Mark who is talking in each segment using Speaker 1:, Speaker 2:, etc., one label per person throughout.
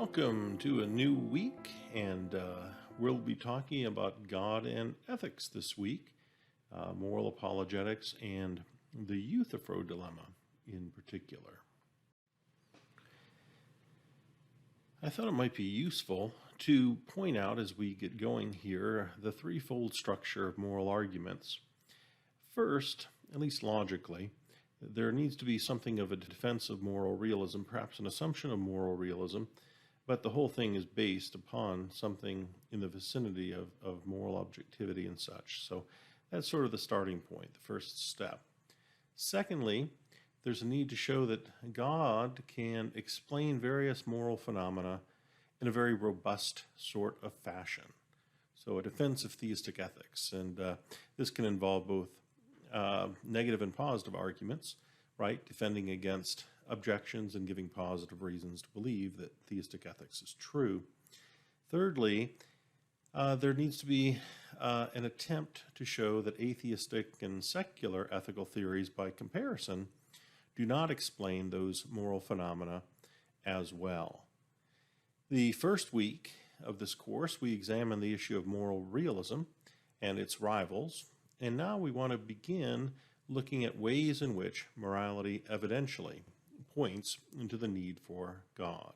Speaker 1: Welcome to a new week, and we'll be talking about God and ethics this week, moral apologetics, and the Euthyphro dilemma in particular. I thought it might be useful to point out as we get going here the threefold structure of moral arguments. First, at least logically, there needs to be something of a defense of moral realism, perhaps an assumption of moral realism, but the whole thing is based upon something in the vicinity of moral objectivity and such. So that's sort of the starting point, the first step. Secondly, there's a need to show that God can explain various moral phenomena in a very robust sort of fashion. So a defense of theistic ethics, and this can involve both negative and positive arguments, right? Defending against objections and giving positive reasons to believe that theistic ethics is true. Thirdly, there needs to be an attempt to show that atheistic and secular ethical theories, by comparison, do not explain those moral phenomena as well. The first week of this course, we examined the issue of moral realism and its rivals, and now we want to begin looking at ways in which morality evidentially points into the need for God.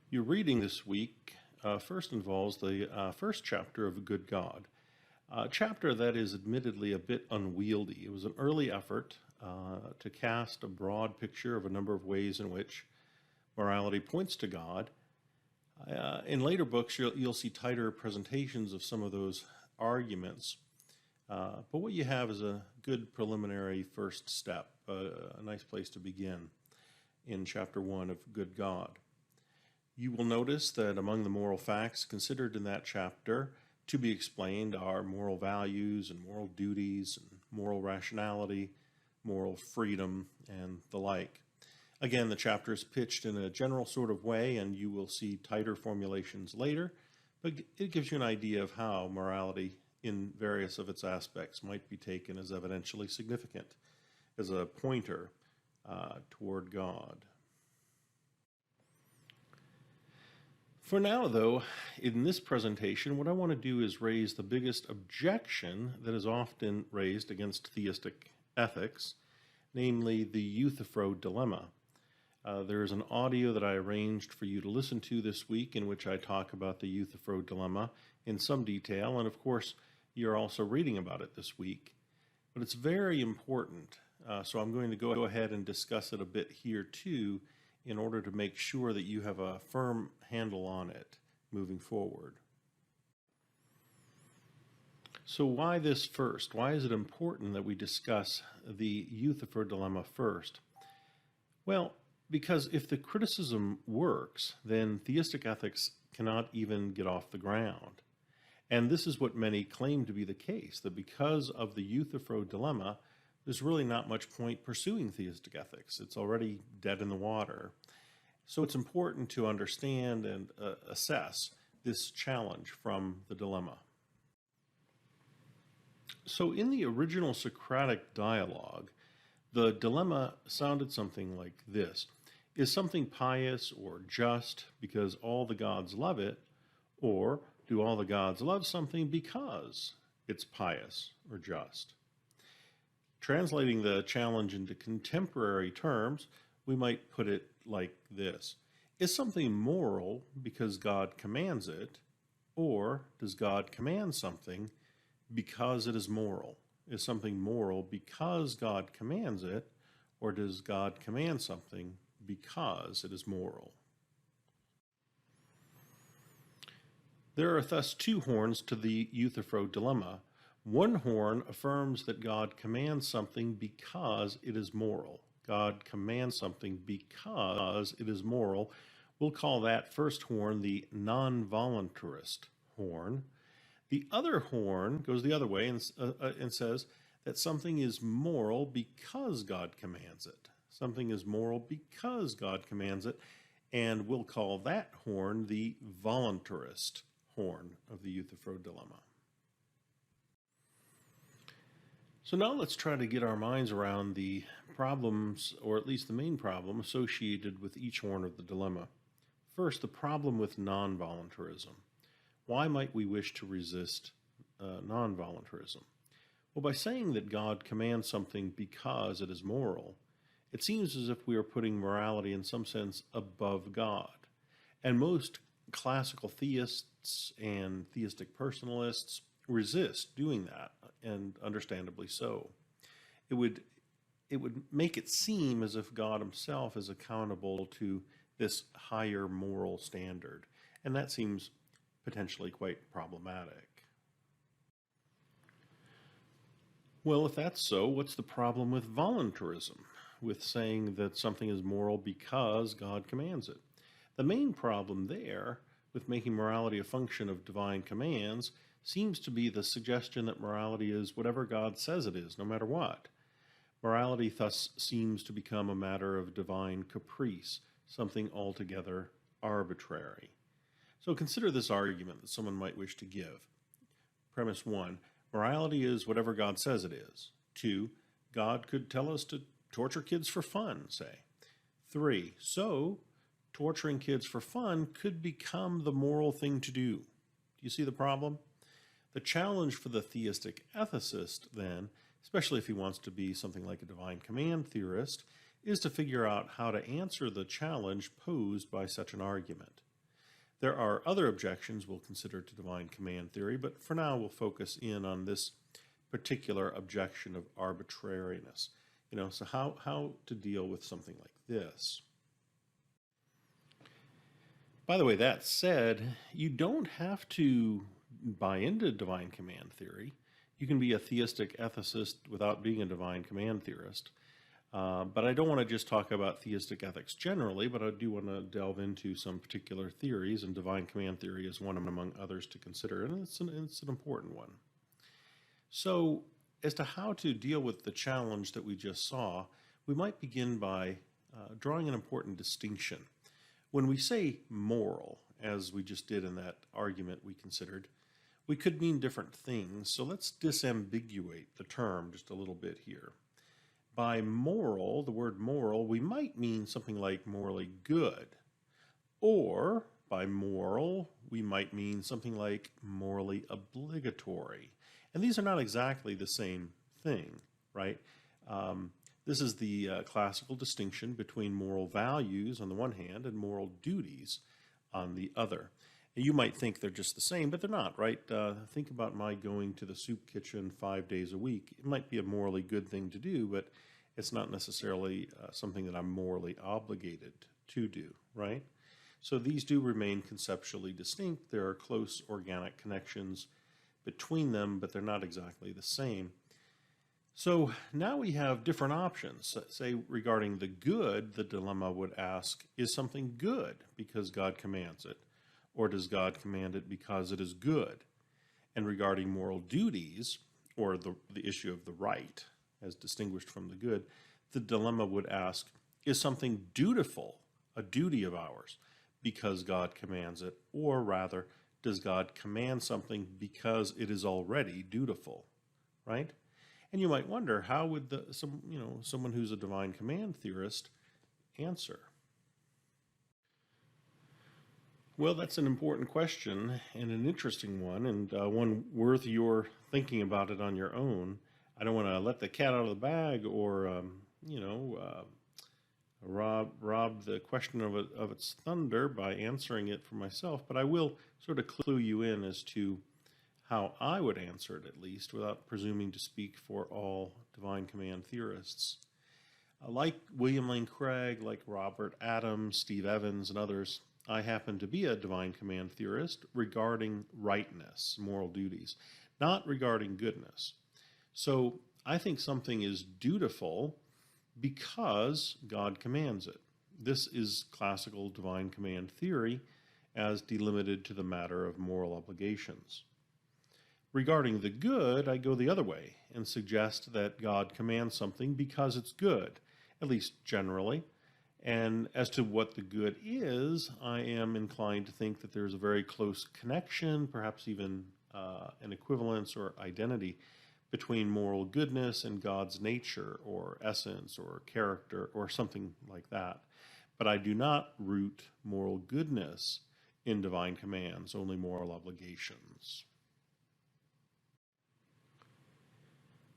Speaker 1: Your reading this week first involves the first chapter of Good God, a chapter that is admittedly a bit unwieldy. It was an early effort to cast a broad picture of a number of ways in which morality points to God. In later books, you'll see tighter presentations of some of those arguments. But what you have is a good preliminary first step, a nice place to begin in chapter 1 of Good God. You will notice that among the moral facts considered in that chapter to be explained are moral values and moral duties and moral rationality, moral freedom, and the like. Again, the chapter is pitched in a general sort of way, and you will see tighter formulations later, but it gives you an idea of how morality in various of its aspects might be taken as evidentially significant, as a pointer toward God. For now, though, in this presentation, what I want to do is raise the biggest objection that is often raised against theistic ethics, namely the Euthyphro dilemma. There is an audio that I arranged for you to listen to this week in which I talk about the Euthyphro dilemma in some detail, and of course, you're also reading about it this week. But it's very important, so I'm going to go ahead and discuss it a bit here too in order to make sure that you have a firm handle on it moving forward. So why this first? Why is it important that we discuss the Euthyphro dilemma first? Well, because if the criticism works, then theistic ethics cannot even get off the ground. And this is what many claim to be the case, that because of the Euthyphro dilemma, there's really not much point pursuing theistic ethics. It's already dead in the water. So it's important to understand and assess this challenge from the dilemma. So in the original Socratic dialogue, the dilemma sounded something like this. Is something pious or just because all the gods love it, or do all the gods love something because it's pious or just? Translating the challenge into contemporary terms, we might put it like this. Is something moral because God commands it, or does God command something because it is moral? Is something moral because God commands it, or does God command something because it is moral? There are thus two horns to the Euthyphro dilemma. One horn affirms that God commands something because it is moral. God commands something because it is moral. We'll call that first horn the non-voluntarist horn. The other horn goes the other way and says that something is moral because God commands it. Something is moral because God commands it, and we'll call that horn the voluntarist horn of the Euthyphro dilemma. So now let's try to get our minds around the problems, or at least the main problem, associated with each horn of the dilemma. First, the problem with non-voluntarism. Why might we wish to resist non-voluntarism? Well, by saying that God commands something because it is moral, it seems as if we are putting morality in some sense above God. And most classical theists and theistic personalists resist doing that, and understandably so. It would make it seem as if God himself is accountable to this higher moral standard, and that seems potentially quite problematic. Well, if that's so, what's the problem with voluntarism, with saying that something is moral because God commands it? The main problem there, with making morality a function of divine commands, seems to be the suggestion that morality is whatever God says it is, no matter what. Morality thus seems to become a matter of divine caprice, something altogether arbitrary. So consider this argument that someone might wish to give. Premise 1, morality is whatever God says it is. 2, God could tell us to torture kids for fun, say. 3, so torturing kids for fun could become the moral thing to do. Do you see the problem? The challenge for the theistic ethicist, then, especially if he wants to be something like a divine command theorist, is to figure out how to answer the challenge posed by such an argument. There are other objections we'll consider to divine command theory, but for now we'll focus in on this particular objection of arbitrariness. So how to deal with something like this. By the way, that said, you don't have to buy into divine command theory. You can be a theistic ethicist without being a divine command theorist. But I don't want to just talk about theistic ethics generally, but I do want to delve into some particular theories, and divine command theory is one among others to consider, and it's an important one. So, as to how to deal with the challenge that we just saw, we might begin by drawing an important distinction. When we say moral, as we just did in that argument we considered, we could mean different things, so let's disambiguate the term just a little bit here. By moral, the word moral, we might mean something like morally good. Or by moral, we might mean something like morally obligatory. And these are not exactly the same thing, right? This is the classical distinction between moral values on the one hand and moral duties on the other. And you might think they're just the same, but they're not, right? Think about my going to the soup kitchen 5 days a week. It might be a morally good thing to do, but it's not necessarily something that I'm morally obligated to do, right? So these do remain conceptually distinct. There are close organic connections between them, but they're not exactly the same. So now we have different options. Say regarding the good, the dilemma would ask, is something good because God commands it? Or does God command it because it is good? And regarding moral duties, or the issue of the right, as distinguished from the good, the dilemma would ask, is something dutiful, a duty of ours, because God commands it? Or rather, does God command something because it is already dutiful, right? And you might wonder, how would someone who's a divine command theorist answer? Well, that's an important question and an interesting one, and one worth your thinking about it on your own. I don't want to let the cat out of the bag, or rob the question of its thunder by answering it for myself, but I will sort of clue you in as to how I would answer it, at least, without presuming to speak for all divine command theorists. Like William Lane Craig, like Robert Adams, Steve Evans, and others, I happen to be a divine command theorist regarding rightness, moral duties, not regarding goodness. So I think something is dutiful because God commands it. This is classical divine command theory as delimited to the matter of moral obligations. Regarding the good, I go the other way and suggest that God commands something because it's good, at least generally. And as to what the good is, I am inclined to think that there's a very close connection, perhaps even an equivalence or identity between moral goodness and God's nature or essence or character or something like that. But I do not root moral goodness in divine commands, only moral obligations.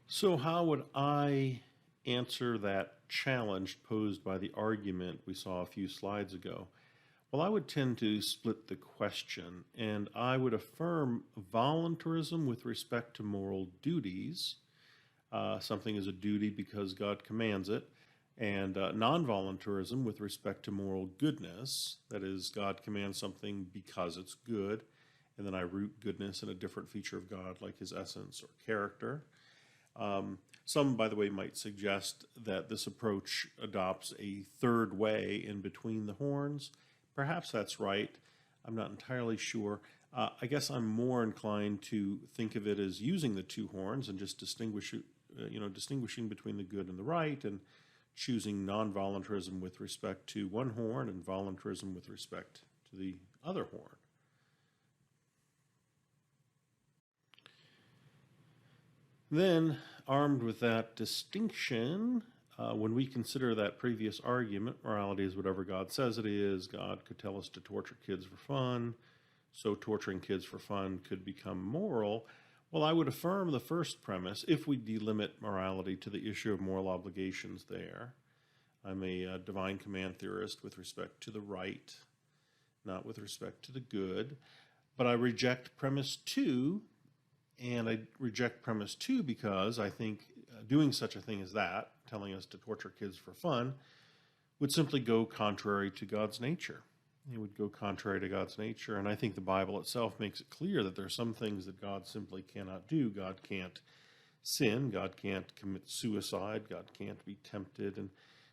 Speaker 1: So how would I answer that challenge posed by the argument we saw a few slides ago? Well, I would tend to split the question, and I would affirm voluntarism with respect to moral duties. Something is a duty because God commands it, and non-voluntarism with respect to moral goodness. That is, God commands something because it's good, and then I root goodness in a different feature of God, like his essence or character. Some, by the way, might suggest that this approach adopts a third way in between the horns. Perhaps that's right. I'm not entirely sure. I guess I'm more inclined to think of it as using the two horns and just distinguishing between the good and the right, and choosing non-voluntarism with respect to one horn and voluntarism with respect to the other horn. Then, armed with that distinction, when we consider that previous argument, morality is whatever God says it is, God could tell us to torture kids for fun, so torturing kids for fun could become moral. Well, I would affirm the first premise if we delimit morality to the issue of moral obligations there. I'm a divine command theorist with respect to the right, not with respect to the good. But I reject premise 2, and I reject premise 2 because I think doing such a thing as that, telling us to torture kids for fun, would simply go contrary to God's nature. It would go contrary to God's nature, and I think the Bible itself makes it clear that there are some things that God simply cannot do. God can't sin, God can't commit suicide, God can't be tempted, and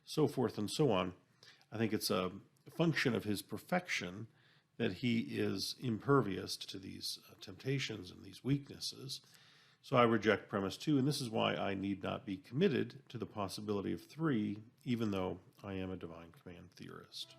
Speaker 1: so forth and so on. I think it's a function of his perfection that he is impervious to these temptations and these weaknesses. So I reject premise 2, and this is why I need not be committed to the possibility of 3, even though I am a divine command theorist.